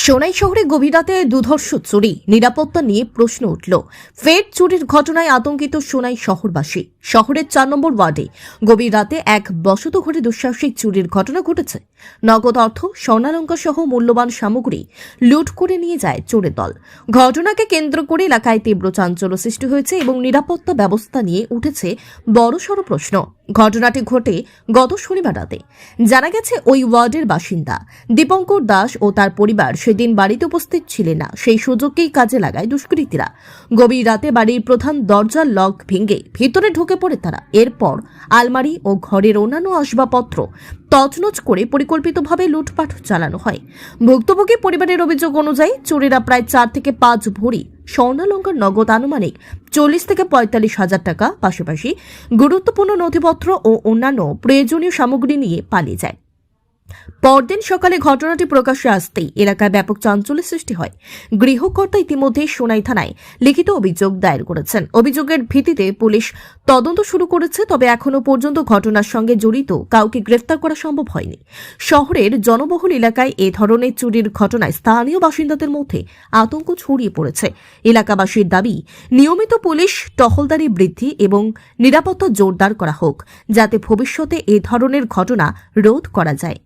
সোনাই শহরে গভীর রাতে দুধর্ষ চুরি, নিরাপত্তা নিয়ে প্রশ্ন উঠল। ফের চুরির ঘটনায় আতঙ্কিত সোনাই শহরবাসী। শহরের 4 নম্বর ওয়ার্ডে গভীর রাতে এক বসত ঘরে দুঃসাহসিক চুরির ঘটনা ঘটেছে। নগদ অর্থ, স্বর্ণালঙ্কার সহ মূল্যবান সামগ্রী লুট করে নিয়ে যায় চোরের দল। ঘটনাকে কেন্দ্র করে এলাকায় তীব্র চাঞ্চল্য সৃষ্টি হয়েছে এবং নিরাপত্তা ব্যবস্থা নিয়ে উঠেছে বড়সড় প্রশ্ন। ঘটনাটি ঘটে গত শনিবার রাতে। জানা গেছে ওই ওয়ার্ডের বাসিন্দা দীপঙ্কর দাস ও তার পরিবার সেদিন বাড়িতে উপস্থিত ছিলেন না। সেই সুযোগকেই কাজে লাগায় দুষ্কৃতীরা। গভীর রাতে বাড়ির প্রধান দরজার লক ভেঙে ভিতরে ঢুকে পড়ে তারা। এরপর আলমারি ও ঘরের অন্যান্য আসবাবপত্র তছনছ করে পরিকল্পিতভাবে লুটপাট চালানো হয়। ভুক্তভোগী পরিবারের অভিযোগ অনুযায়ী চোরেরা প্রায় 4 থেকে 5 ভরি স্বর্ণালঙ্কার নগদ আনুমানিক 40 থেকে 45 হাজার টাকা, পাশাপাশি গুরুত্বপূর্ণ নথিপত্র ও অন্যান্য প্রয়োজনীয় সামগ্রী নিয়ে পালিয়ে যায়। পরদিন সকালে ঘটনাটি প্রকাশ্যে আসতেই এলাকায় ব্যাপক চাঞ্চল্যের সৃষ্টি হয়। গৃহকর্তা ইতিমধ্যে সোনাই থানায় লিখিত অভিযোগ দায়ের করেছেন। অভিযোগের ভিত্তিতে পুলিশ তদন্ত শুরু করেছে, তবে এখনো পর্যন্ত ঘটনার সঙ্গে জড়িত কাউকে গ্রেফতার করা সম্ভব হয়নি। শহরের জনবহুল এলাকায় এ ধরনের চুরির ঘটনায় স্থানীয় বাসিন্দাদের মধ্যে আতঙ্ক ছড়িয়ে পড়েছে। এলাকাবাসীর দাবি, নিয়মিত পুলিশ টহলদারি বৃদ্ধি এবং নিরাপত্তা জোরদার করা হোক, যাতে ভবিষ্যতে এ ধরনের ঘটনা রোধ করা যায়।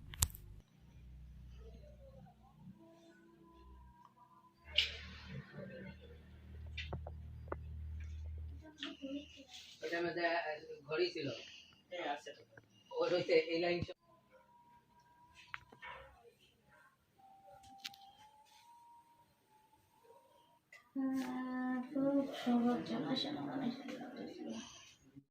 এটার মধ্যে ঘড়ি ছিল, ও রয়েছে এই লাইন। খুব সৌভাগ্য আসে না মানে